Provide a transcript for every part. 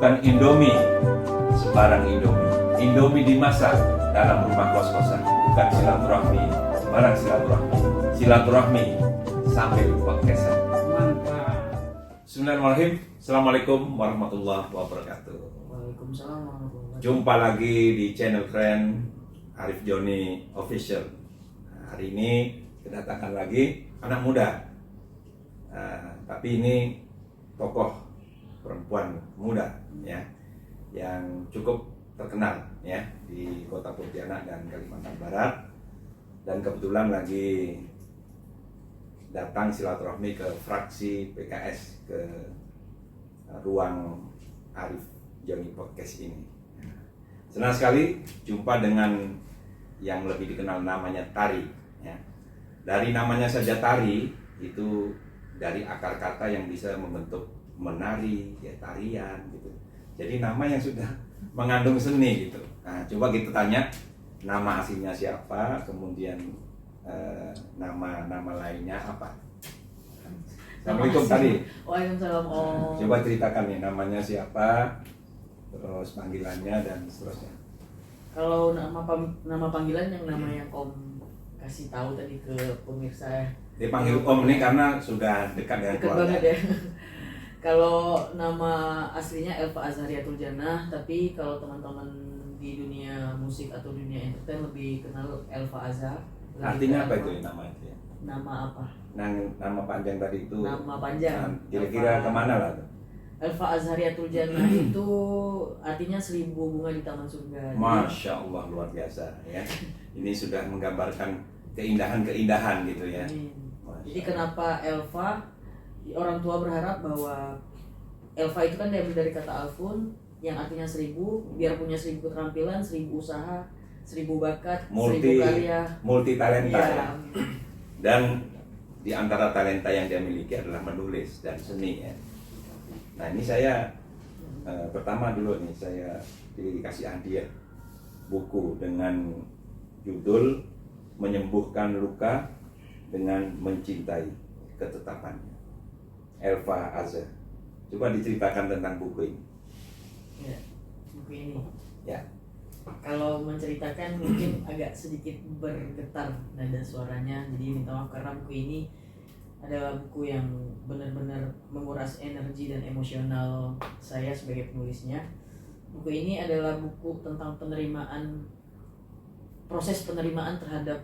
bukan Indomie, sembarang Indomie. Indomie dimasak dalam rumah kos-kosan, bukan silaturahmi, sembarang silaturahmi. Silaturahmi sambil podcastan. Mantap. Bismillahirrahmanirrahim. Assalamualaikum warahmatullahi wabarakatuh. Waalaikumsalam warahmatullahi wabarakatuh. Jumpa lagi di channel keren Arif Joni Official. Hari ini kedatangan lagi anak muda, tapi ini tokoh perempuan muda ya, yang cukup terkenal ya di Kota Pontianak dan Kalimantan Barat, dan kebetulan lagi datang silaturahmi ke fraksi PKS ke ruang Arif Joni Podcast ini. Senang sekali jumpa dengan yang lebih dikenal namanya Tari ya. Dari namanya saja Tari itu dari akar kata yang bisa membentuk menari ya, tarian gitu. Jadi nama yang sudah mengandung seni gitu. Nah, coba kita tanya nama aslinya siapa, kemudian nama lainnya apa. Assalamualaikum Tari. Waalaikumsalam Om. Coba ceritakan nih namanya siapa, terus panggilannya dan seterusnya. Kalau nama panggilan yang namanya Om kasih tahu tadi ke pemirsa. Dipanggil Om ini karena sudah dekat dengan Dekat keluarga. banget ya. Kalau nama aslinya Elva Azhariatul Jannah, tapi kalau teman-teman di dunia musik atau dunia entertain lebih kenal Elva Azhar. Artinya apa itu nama itu ya? Nama apa? Nama panjang tadi itu. Nama panjang. Nah, kira-kira Elva- kemana lah tuh? Elva Azhariatul Jannah itu artinya 1000 bunga di taman surga. Masya Allah, luar biasa ya. Ini sudah menggambarkan keindahan-keindahan gitu ya. Masya Jadi Allah. kenapa Elva? Orang tua berharap bahwa Elva itu kan diambil dari kata alfun yang artinya 1000, biar punya 1000 keterampilan, 1000 usaha, 1000 bakat, 1000 karya. multi talenta Iya. ya. Dan di antara talenta yang dia miliki adalah menulis dan seni ya. Nah ini saya pertama dulu nih, saya dikasih hadiah buku dengan judul Menyembuhkan Luka dengan Mencintai Ketetapannya, Elva Azhar. Coba diceritakan tentang buku ini. Ya, buku ini. Ya. Kalau menceritakan mungkin agak sedikit bergetar nada suaranya, jadi minta maaf karena buku ini adalah buku yang benar-benar menguras energi dan emosional saya sebagai penulisnya. Buku ini adalah buku tentang proses penerimaan terhadap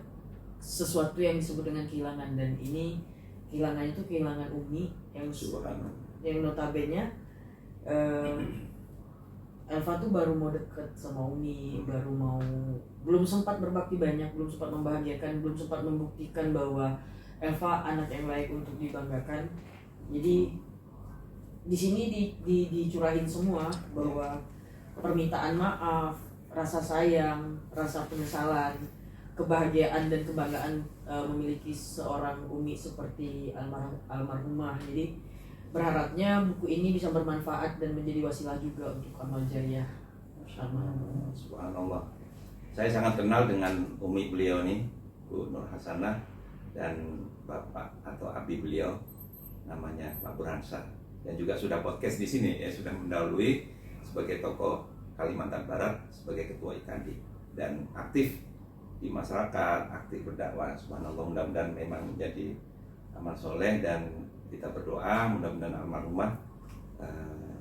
sesuatu yang disebut dengan kehilangan, dan ini kehilangan itu kehilangan Umi Subhanallah. yang notabene Elva tuh baru mau deket sama Umi, belum sempat berbakti banyak, belum sempat membahagiakan, belum sempat membuktikan bahwa Elva anak yang layak untuk dibanggakan. Jadi di sini dicurahin semua bahwa permintaan maaf, rasa sayang, rasa penyesalan, kebahagiaan dan kebanggaan memiliki seorang Umi seperti almarhumah. Jadi berharapnya buku ini bisa bermanfaat dan menjadi wasilah juga untuk amal jariah. Subhanallah. Saya sangat kenal dengan umi beliau nih, Bu Nur Hasanah, dan bapak atau abi beliau namanya Pak Burhansyah, yang juga sudah podcast di sini ya, sudah mendahului sebagai tokoh Kalimantan Barat, sebagai ketua IKANDI, dan aktif di masyarakat, aktif berdakwah. Subhanallah, mudah-mudahan memang menjadi amal soleh, dan kita berdoa mudah-mudahan almarhumah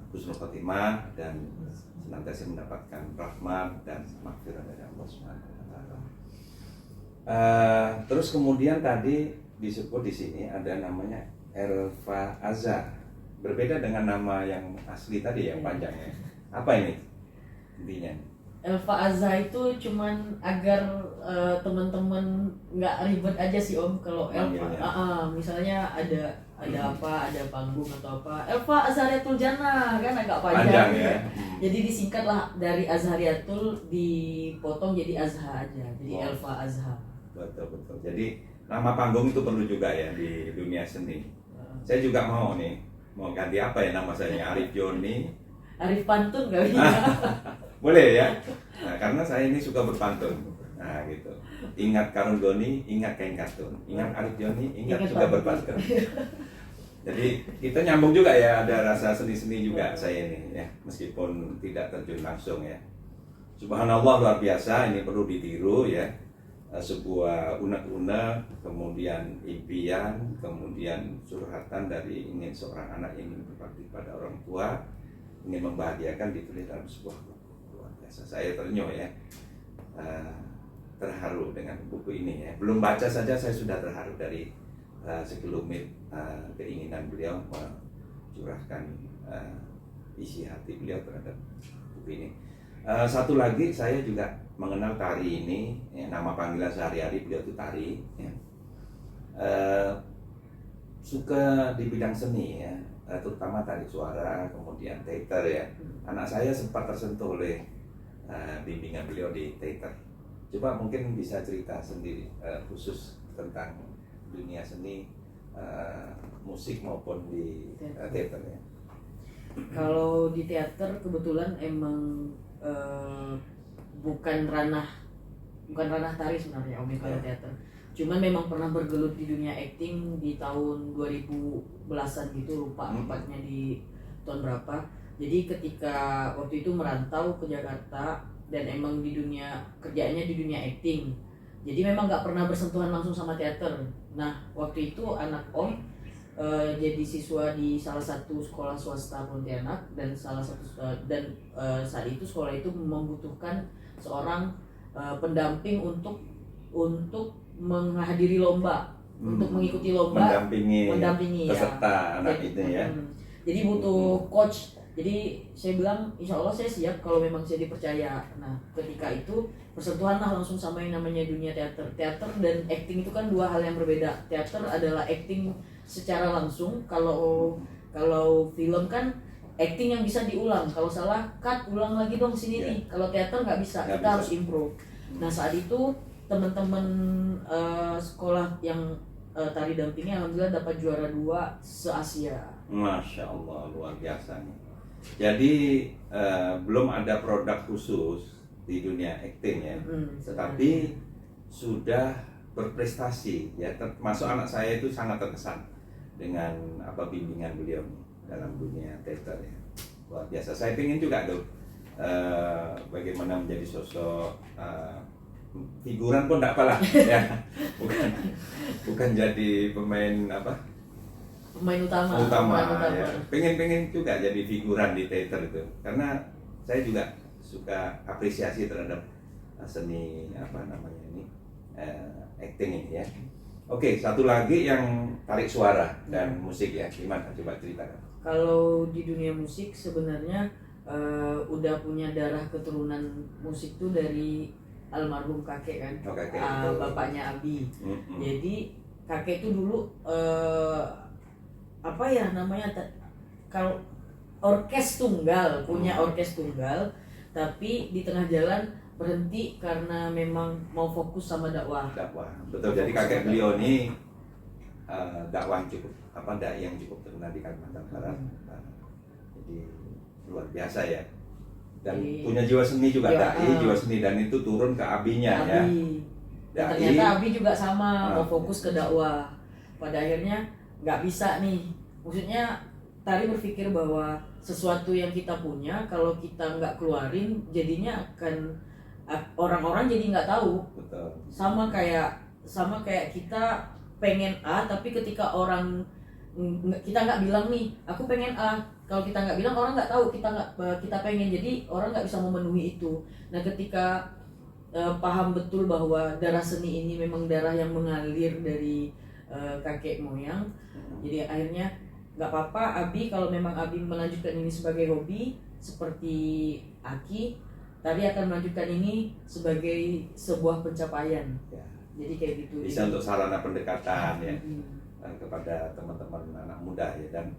husnul khotimah dan senantiasa mendapatkan rahmat dan maghfirah dari Allah Subhanahu wa taala. Terus kemudian tadi disebut di sini ada namanya Elva Azhar. Berbeda dengan nama yang asli tadi yang panjangnya. Apa ini intinya? Elva Azhar itu cuman agar teman-teman nggak ribet aja sih Om. Kalau Elva, misalnya ada panggung atau apa, Elva Azhariatul Jannah kan agak panjang ya. Jadi disingkat lah dari Azhariatul, dipotong jadi Azhar aja. Jadi Elva Azhar. Betul. Jadi nama panggung itu perlu juga ya di dunia seni. Saya juga mau ganti apa ya nama saya, Arif Joni. Arif Pantun kali ya. Boleh ya. Nah, karena saya ini suka berpantun. Nah gitu. Ingat Karun Goni, ingat kain katun. Ingat Arif Joni, ingat juga pantun. berpantun. Jadi kita nyambung juga ya, ada rasa seni-seni juga saya ini ya, meskipun tidak terjun langsung ya. Subhanallah, luar biasa, ini perlu ditiru ya. Sebuah unek-unek, kemudian impian, kemudian surhatan dari ingin seorang anak ingin berbakti pada orang tua, ingin membahagiakan, ditulis dalam sebuah buku. Luar biasa, saya ternyuh ya. Terharu dengan buku ini ya. Belum baca saja saya sudah terharu dari sekelumit keinginan beliau mencurahkan isi hati beliau terhadap buku ini. Satu lagi, saya juga mengenal tari ini ya, nama panggilan sehari-hari beliau itu tari ya. Suka di bidang seni ya, terutama tari suara, kemudian teater ya. Anak saya sempat tersentuh oleh bimbingan beliau di teater. Coba mungkin bisa cerita sendiri khusus tentang dunia seni, musik maupun di teater ya. Kalau di teater kebetulan emang bukan ranah tari sebenarnya Om kalau teater. Cuman memang pernah bergelut di dunia acting di tahun 2010-an gitu, lupa tepatnya di tahun berapa. Jadi ketika waktu itu merantau ke Jakarta dan emang di dunia kerjanya di dunia acting. Jadi memang nggak pernah bersentuhan langsung sama teater. Nah waktu itu anak Om jadi siswa di salah satu sekolah swasta Pontianak dan saat itu sekolah itu membutuhkan seorang pendamping untuk menghadiri lomba, untuk mengikuti lomba, mendampingi peserta ya. Anak itu ya. Jadi butuh coach. Jadi saya bilang insya Allah saya siap kalau memang saya dipercaya. Nah ketika itu bersentuhanlah langsung sama yang namanya dunia teater. Teater dan acting itu kan dua hal yang berbeda. Teater adalah acting secara langsung. Kalau film kan acting yang bisa diulang. Kalau salah cut, ulang lagi dong sini nih. Kalau teater nggak bisa, kita harus improve. Nah saat itu teman-teman sekolah yang tari dampingi alhamdulillah dapat juara 2 se-Asia. Masya Allah, luar biasa nih. Jadi belum ada produk khusus di dunia acting ya, tetapi sudah berprestasi ya. Termasuk anak saya itu sangat terkesan dengan bimbingan beliau dalam dunia teater ya. Luar biasa. Saya ingin juga tuh bagaimana menjadi sosok figuran pun tidak apalah ya, bukan jadi pemain utama ya. Pengen juga jadi figuran di teater itu, karena saya juga suka apresiasi terhadap seni acting ini ya. Oke, satu lagi yang tarik suara dan musik ya, gimana coba ceritakan? Kalau di dunia musik sebenarnya udah punya darah keturunan musik tuh dari almarhum kakek kan, bapaknya Abi. Jadi kakek itu dulu kalau orkes tunggal, punya orkes tunggal, tapi di tengah jalan berhenti karena memang mau fokus sama dakwah. Betul. Jadi kakek beliau ini dakwah dai yang cukup terkenal di Kalimantan Barat. Jadi luar biasa ya. Dan punya jiwa seni juga, jiwa seni, dan itu turun ke abinya ya. Dan ternyata Abi juga sama, mau fokus ke dakwah. Pada akhirnya nggak bisa nih. Maksudnya tari berpikir bahwa sesuatu yang kita punya kalau kita nggak keluarin jadinya akan orang-orang jadi nggak tahu. Betul. Sama kayak kita pengen A tapi ketika kita nggak bilang nih aku pengen A, kalau kita nggak bilang orang nggak tahu kita pengen, jadi orang nggak bisa memenuhi itu. Nah ketika paham betul bahwa darah seni ini memang darah yang mengalir dari kakek moyang, jadi akhirnya nggak apa-apa Abi kalau memang Abi melanjutkan ini sebagai hobi seperti Aki, tadi akan melanjutkan ini sebagai sebuah pencapaian ya. Jadi kayak gitu bisa untuk sarana pendekatan ya kepada teman-teman anak muda ya, dan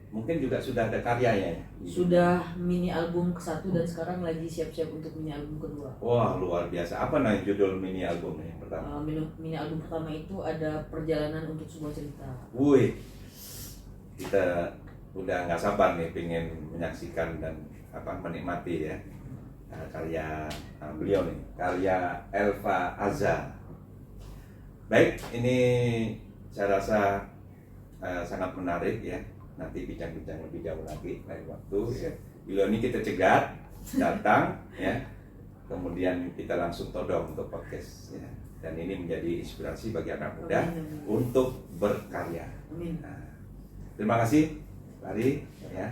mungkin juga sudah ada karyanya ya. Sudah mini album ke-1 dan sekarang lagi siap-siap untuk mini album kedua. Wah luar biasa. Apa judul mini albumnya yang pertama? Mini album pertama itu ada Perjalanan untuk Sebuah Cerita. Wih, kita udah nggak sabar nih pengen menyaksikan dan menikmati ya karya beliau nih, karya Elva Azza. Baik, ini saya rasa sangat menarik ya. Nanti bincang-bincang lebih jauh lagi lain waktu ya. Beliau ini kita cegat datang ya. Kemudian kita langsung todong untuk podcast ya. Dan ini menjadi inspirasi bagi anak muda untuk berkarya. Nah, terima kasih Lari ya.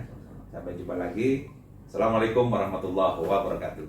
Sampai jumpa lagi. Assalamualaikum warahmatullahi wabarakatuh.